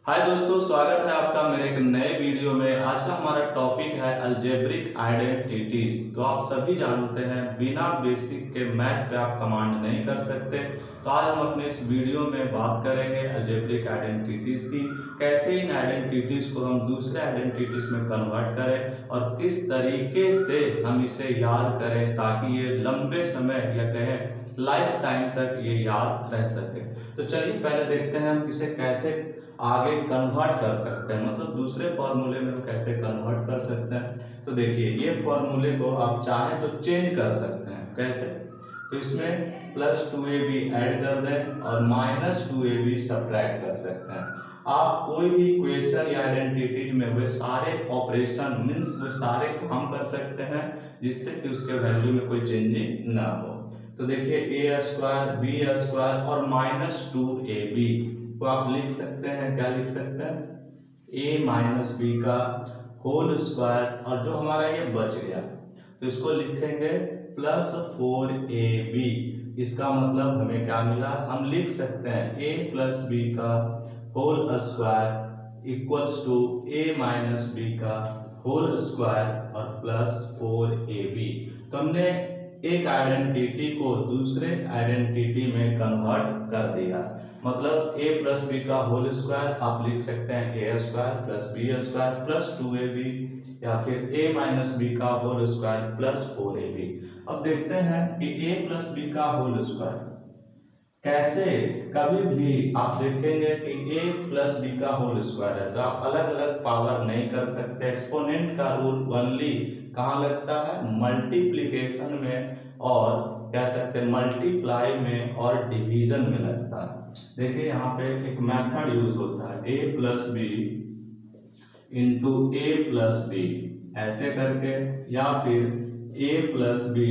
हाय दोस्तों, स्वागत है आपका मेरे एक नए वीडियो में। आज का हमारा टॉपिक है अलजेब्रिक आइडेंटिटीज। तो आप सभी जानते हैं बिना बेसिक के मैथ पे आप कमांड नहीं कर सकते। तो आज हम अपने इस वीडियो में बात करेंगे अलजेब्रिक आइडेंटिटीज की, कैसे इन आइडेंटिटीज को हम दूसरे आइडेंटिटीज में कन्वर्ट करें और किस तरीके से हम इसे याद करें ताकि ये लंबे समय या कहें लाइफ टाइम तक ये याद रह सके। तो चलिए पहले देखते हैं हम इसे कैसे आगे कन्वर्ट कर सकते हैं, मतलब दूसरे फॉर्मूले में हम कैसे कन्वर्ट कर सकते हैं। तो देखिए ये फॉर्मूले को आप चाहें तो चेंज कर सकते हैं। कैसे? तो इसमें प्लस 2ab ऐड कर दें और माइनस 2ab सब्ट्रैक्ट कर सकते हैं। आप कोई भी इक्वेशन या आइडेंटिटीज में वे सारे ऑपरेशन मीन्स वे सारे काम कर सकते हैं जिससे कि उसके वैल्यू में कोई चेंजिंग ना हो। तो देखिए ए स्क्वायर बी स्क्वायर और माइनस 2ab को आप लिख सकते हैं। क्या लिख सकते हैं? a माइनस बी का होल स्क्वायर, और जो हमारा ये बच गया तो इसको लिखेंगे प्लस 4ab। इसका मतलब हमें क्या मिला? हम लिख सकते हैं a प्लस बी का whole square equals to a minus b का होल स्क्वायर और प्लस 4ab। तो हमने एक आइडेंटिटी को दूसरे आइडेंटिटी में कन्वर्ट कर दिया। मतलब a प्लस बी का होल स्क्वायर आप लिख सकते हैं a square plus b square plus 2ab, या फिर a माइनस बी का होल स्क्वायर प्लस 4ab। अब देखते हैं कि a प्लस बी का होल स्क्वायर कैसे। कभी भी आप देखेंगे कि a प्लस बी का होल स्क्वायर है तो आप अलग अलग पावर नहीं कर सकते। एक्सपोनेंट का रूल ओनली कहाँ लगता है? मल्टीप्लिकेशन में, और कह सकते हैं मल्टीप्लाई में और डिवीजन में लगता है। देखिए यहाँ पे एक मेथड यूज होता है a plus b into a plus b ऐसे करके, या फिर a प्लस बी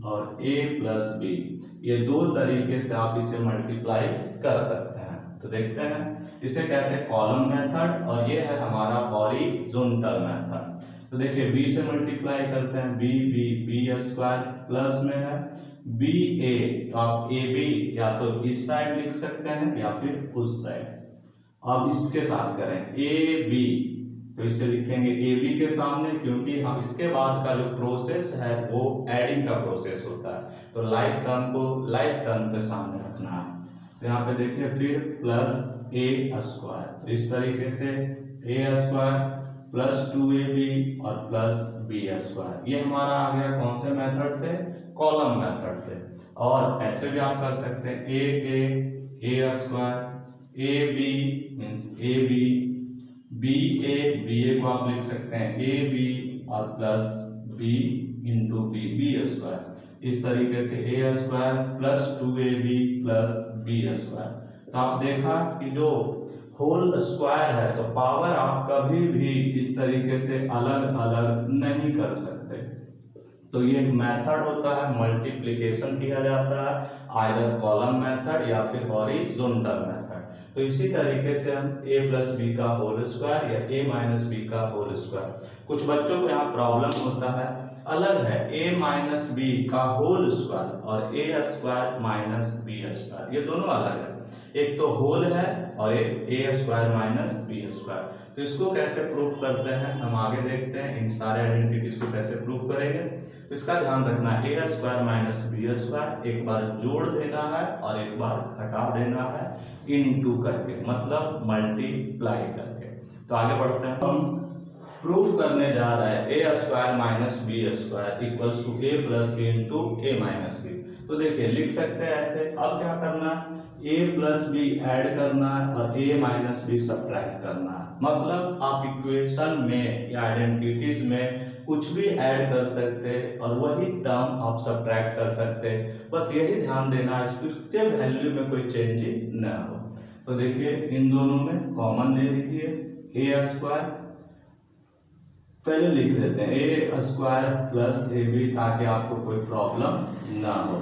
और a प्लस बी, ये दो तरीके से आप इसे मल्टीप्लाई कर सकते हैं। तो देखते हैं, इसे कहते हैं कॉलम मेथड और ये है हमारा हॉरिजॉन्टल मेथड। तो देखिए b से मल्टीप्लाई करते हैं, बी स्क्वायर प्लस में है बी ए, तो आप ए बी या तो इस साइड लिख सकते हैं या फिर उस साइड। अब इसके साथ करें ए बी, तो इसे लिखेंगे ए बी के सामने, क्योंकि हम इसके बाद का जो प्रोसेस है वो एडिंग का प्रोसेस होता है। तो लाइक टर्म को लाइक टर्म के सामने रखना है। तो यहाँ पे देखिए फिर प्लस ए स्क्वायर, तो इस तरीके से ए स्क्वायर प्लस 2ab और प्लस बी स्क्वायर। ये हमारा आ गया कौन से मेथड से? कॉलम मेथड से। और ऐसे भी आप कर सकते हैं a square a b means a b, b a को आप लिख सकते हैं ए बी और plus b into b square. इस तरीके से a square plus 2ab plus b square. तो आप देखा कि जो होल स्क्वायर है तो पावर आप कभी भी इस तरीके से अलग अलग नहीं कर सकते। तो ये एक मेथड होता है, मल्टीप्लिकेशन किया जाता है आइदर कॉलम मेथड या फिर हॉरिजॉन्टल मेथड। तो इसी तरीके से हम a प्लस बी का होल स्क्वायर या a माइनस बी का होल स्क्वायर, कुछ बच्चों को यहाँ प्रॉब्लम होता है, अलग है a माइनस बी का होल स्क्वायर और a square minus b square, ये दोनों अलग है। एक तो होल है और एक a square minus b square. तो इसको कैसे प्रूफ करते हैं हम आगे देखते हैं। इन सारे आइडेंटिटीज को कैसे प्रूफ करेंगे, तो इसका ध्यान रखना है ए स्क्वायर माइनस बी स्क्वायर एक बार जोड़ देना है और एक बार घटा देना है इनटू करके, मतलब मल्टीप्लाई करके। तो आगे बढ़ते हैं, हम प्रूफ करने जा रहे हैं a square minus b square equals to a plus b into a minus b. तो देखिए लिख सकते हैं ऐसे। अब क्या करना है? a प्लस बी ऐड करना है और a माइनस बी सब्ट्रैक्ट करना है। मतलब आप इक्वेशन में या आइडेंटिटीज में कुछ भी ऐड कर सकते हैं और वही टर्म आप सब्ट्रैक्ट कर सकते हैं। बस यही ध्यान देना है उसके वैल्यू में कोई चेंजिंग ना हो। तो देखिए इन दोनों में कॉमन ले लीजिए ए स्क्वायर, पहले लिख देते हैं a square plus a B ताकि आपको कोई प्रॉब्लम ना हो।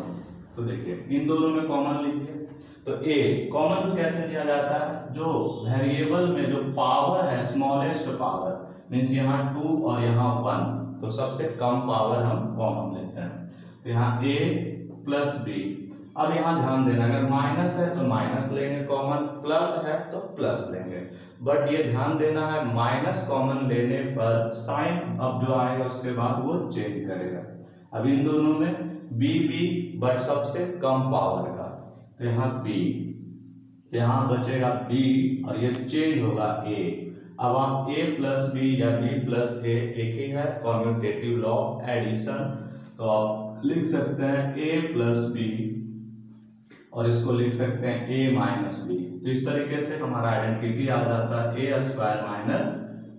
तो देखिए इन दोनों में कॉमन लीजिए। तो ए कॉमन कैसे लिया जाता है? जो वेरिएबल में जो पावर है स्मॉलेस्ट पावर, मीन्स यहाँ 2 और यहाँ 1, तो सबसे कम पावर हम कॉमन लेते हैं। तो यहाँ a प्लस बी। अब यहाँ ध्यान देना, अगर माइनस है तो माइनस लेंगे कॉमन, प्लस है तो प्लस लेंगे। बट ये ध्यान देना है माइनस कॉमन लेने पर साइन अब जो आएगा उसके बाद वो चेंज करेगा। अब इन दोनों में बी बी बट सबसे कम पावर का, तो यहाँ बी, यहाँ बचेगा बी और ये चेंज होगा ए। अब आप a प्लस बी या b प्लस ए एक ही है, कॉम्यूटेटिव लॉ एडिशन, तो आप लिख सकते हैं a प्लस बी और इसको लिख सकते हैं a माइनस बी। तो इस तरीके से हमारा आइडेंटिटी आ जाता है a square minus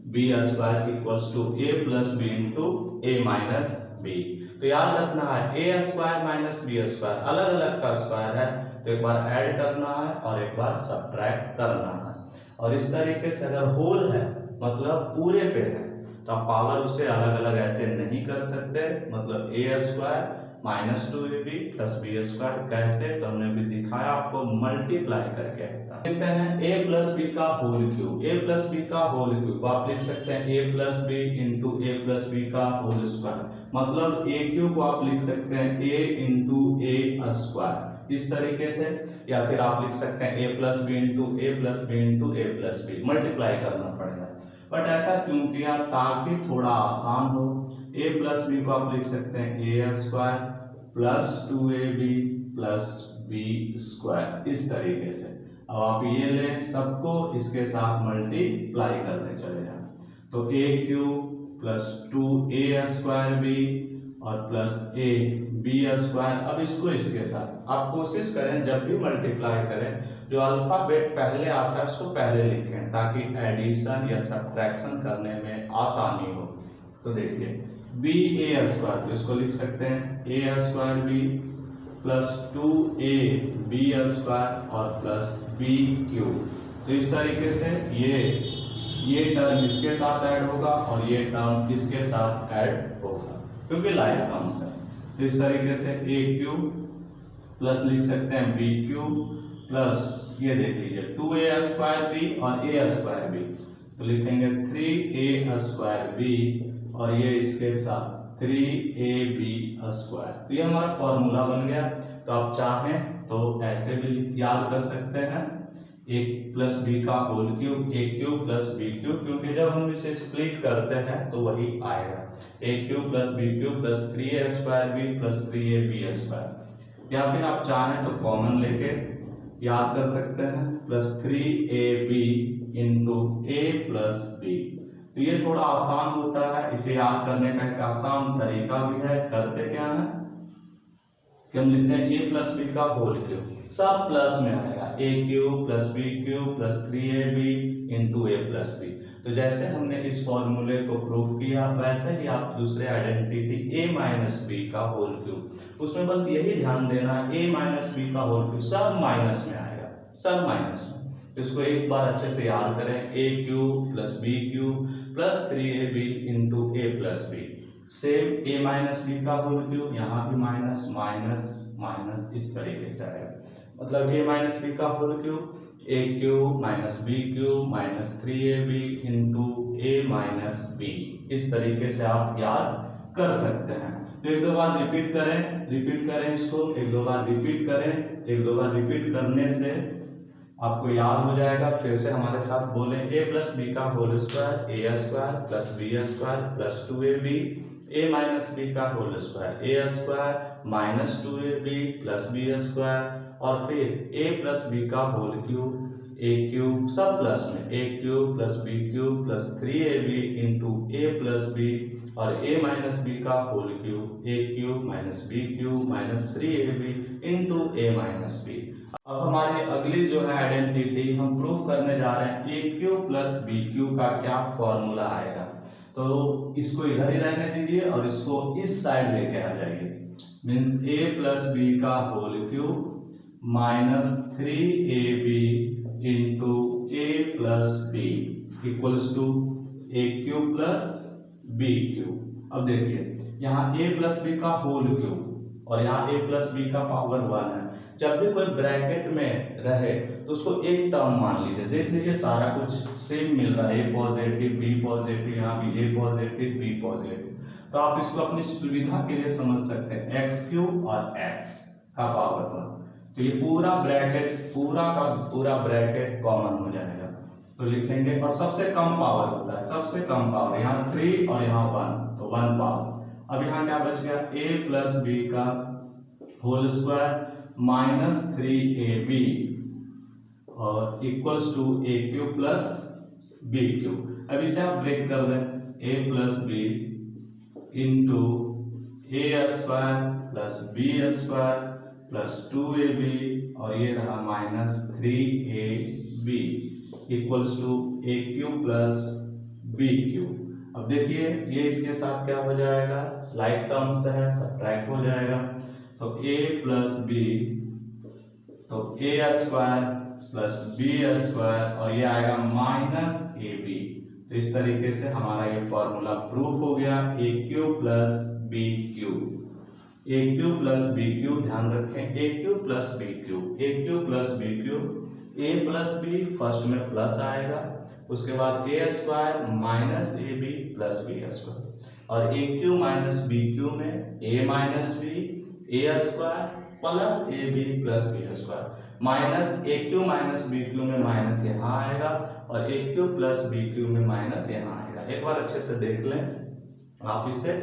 b square equals to a plus b into a minus b. तो याद रखना है a square minus b square अलग अलग का स्क्वायर है, तो एक बार ऐड करना है और एक बार सब्ट्रैक्ट करना है। और इस तरीके से अगर होल है मतलब पूरे पे है तो आप पावर उसे अलग अलग ऐसे नहीं कर सकते, मतलब a square minus 2ab plus b square कैसे, तो हमने भी दिखाया आपको मल्टीप्लाई करके। देखते हैं a प्लस बी का whole cube, a plus b का होल क्यूब आप लिख सकते हैं a plus b into a plus b का होल स्क्वायर, मतलब a क्यूब को आप लिख सकते हैं a इंटू ए स्क्वायर इस तरीके से, या फिर आप लिख सकते हैं a plus b into a plus b into a plus b, multiply करना पड़ेगा। बट ऐसा क्यों किया, ताकि थोड़ा आसान हो। a प्लस बी को आप लिख सकते हैं a square plus 2ab plus b square इस तरीके से। अब आप ये लें सबको इसके साथ मल्टीप्लाई करते चले जाएं, तो a cube plus 2a square b और प्लस ए बी स्क्वायर। अब इसको इसके साथ आप कोशिश करें जब भी मल्टीप्लाई करें जो अल्फाबेट पहले आता है उसको पहले लिखें ताकि एडिशन या सब्ट्रैक्शन करने में आसानी हो। तो देखिए बी ए स्क्वायर, तो इसको लिख सकते हैं a square b plus 2a b square और प्लस बी क्यूब। तो इस तरीके से ये टर्म इसके साथ ऐड होगा और ये टर्म इसके साथ ऐड होगा क्योंकि लाइक टर्म्स है। तो इस तरीके से ए क्यूब प्लस लिख सकते हैं बी क्यूब प्लस ये देख लीजिए 2a स्क्वायर बी और ए स्क्वायर बी, तो लिखेंगे 3a स्क्वायर बी और ये इसके साथ 3ab स्क्वायर। तो ये हमारा फॉर्मूला बन गया। तो आप चाहें तो ऐसे भी याद कर सकते हैं a प्लस बी का whole cube, a cube plus b cube, क्योंकि जब हम इसे स्प्लिट करते हैं तो वही आएगा a cube plus b cube plus 3a square b plus 3ab square. या फिर आप चाहें तो कॉमन लेके याद कर सकते हैं plus 3ab into a plus b. तो ये थोड़ा आसान होता है, इसे याद करने का एक आसान तरीका भी है। करते क्या है कि हम लिखते हैं a प्लस बी का होल क्यूब, सब प्लस में आएगा a cube plus b cube plus 3ab into a plus b. तो जैसे हमने इस फॉर्मूले को प्रूव किया वैसे ही आप दूसरे आइडेंटिटी a माइनस बी का होल क्यूब, उसमें बस यही ध्यान देना है a माइनस बी का होल क्यूब सब माइनस में आएगा, सब माइनस में। तो इसको एक बार अच्छे से याद करें a cube plus b cube plus 3ab into a plus b. Same a minus b का होल क्यूब, यहाँ भी माइनस माइनस माइनस इस तरीके से आएगा, मतलब a माइनस बी का whole cube a cube minus b cube minus 3ab into a minus b. इस तरीके से आप याद कर सकते हैं। तो एक दो बार रिपीट करें इसको, एक दो बार रिपीट करें, एक दो बार रिपीट करने से आपको याद हो जाएगा। फिर से हमारे साथ बोले a प्लस बी का whole square a square plus b square plus 2ab a minus b का whole square a square minus 2ab plus b square और फिर a प्लस बी का होल क्यूब ए क्यूब सब plus में a cube plus b cube plus 3ab into a plus b और a minus b का whole cube a cube minus b cube minus 3ab into a minus B. अब हमारी अगली जो है identity हम प्रूफ करने जा रहे हैं ए क्यूब प्लस बी क्यूब का क्या फॉर्मूला आएगा। तो इसको इधर ही रहने दीजिए और इसको इस साइड लेके आ जाइए, मीन्स ए प्लस बी का whole cube minus 3ab into a plus b equals to a cube plus b cube. अब देखिए यहाँ a प्लस बी का होल क्यूब और यहाँ a प्लस बी का पावर 1 है। जब भी कोई ब्रैकेट में रहे तो उसको एक टर्म मान लीजिए, देख लीजिए सारा कुछ सेम मिल रहा है, a पॉजिटिव बी पॉजिटिव, यहाँ भी a पॉजिटिव बी पॉजिटिव। तो आप इसको अपनी सुविधा के लिए समझ सकते हैं एक्स क्यूब और एक्स का पावर 1। तो ये पूरा ब्रैकेट पूरा का पूरा ब्रैकेट कॉमन हो जाएगा। तो लिखेंगे, और सबसे कम पावर होता है, सबसे कम पावर, यहाँ 3 और यहाँ 1, तो 1 पावर। अब यहाँ क्या बच गया, a प्लस बी का होल स्क्वायर माइनस 3ab और equals to a cube plus b cube. अब इसे आप ब्रेक कर दें, a plus b into a square plus b square plus 2ab और ये रहा minus 3ab equals to a cube plus b cube. अब देखिए ये इसके साथ क्या हो जाएगा, लाइक टर्म्स है, सब्ट्रैक्ट हो जाएगा, तो a प्लस बी, तो ए स्क्वायर प्लस बी स्क्वायर और ये आएगा माइनस ए बी। तो इस तरीके से हमारा ये फॉर्मूला प्रूफ हो गया, a cube plus b cube. A cube plus b cube, ध्यान रखें, a cube plus b cube, a cube plus b cube, a plus b first में प्लस आएगा, उसके बाद a square minus a b plus b square, और a cube minus b cube में a minus b a square plus a b plus b square, minus a cube minus b cube में minus यहाँ आएगा और a Q plus B cube में minus यहाँ आएगा। एक बार अच्छे से देख लें आप इसे।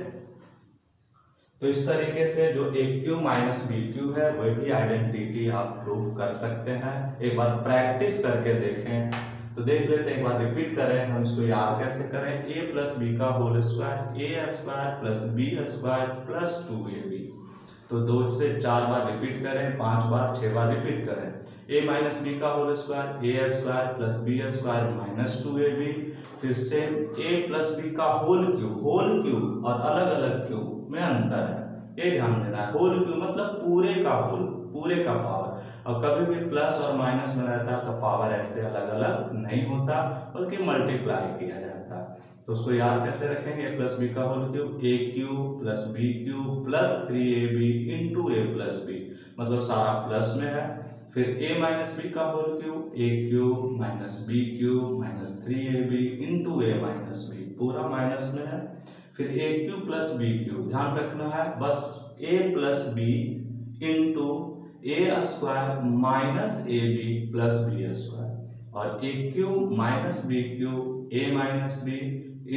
तो इस तरीके से जो ए क्यू माइनस बी क्यू है वह भी आइडेंटिटी आप प्रूव कर सकते हैं। एक बार प्रैक्टिस करके देखें, तो देख लेते हैं, एक बार रिपीट करें, हम इसको याद कैसे करें। ए प्लस बी का whole square, a square plus b square plus 2ab, तो 2 से 4 बार रिपीट करें, 5 बार 6 बार रिपीट करें। ए माइनस बी का whole square, a square plus b square minus 2ab, फिर सेम ए प्लस बी का होल क्यूब और अलग अलग क्यूब में अंतर है, ये ध्यान देना है। होल क्यूब मतलब पूरे का होल, पूरे का पावर, और कभी भी प्लस और माइनस में रहता है तो पावर ऐसे अलग अलग नहीं होता बल्कि मल्टीप्लाई किया जाता है। तो उसको याद कैसे रखेंगे, ए प्लस बी का whole cube, a cube plus b cube plus 3ab into a plus b, मतलब सारा प्लस में है। फिर a माइनस बी का whole cube, a cube minus b cube minus 3ab into a minus b, पूरा minus में है। फिर a cube plus b cube, ध्यान रखना है बस a plus b into a square minus a b plus b square, और a cube minus b cube a minus b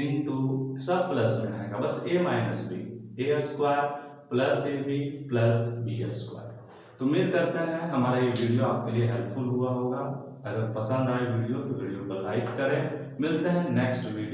into सब प्लस में आएगा, बस a minus b, a square plus a b plus b square. तो उम्मीद करते हैं हमारा ये वीडियो आपके लिए हेल्पफुल हुआ होगा। अगर पसंद आए वीडियो तो वीडियो को लाइक करें। मिलते हैं नेक्स्ट वीडियो।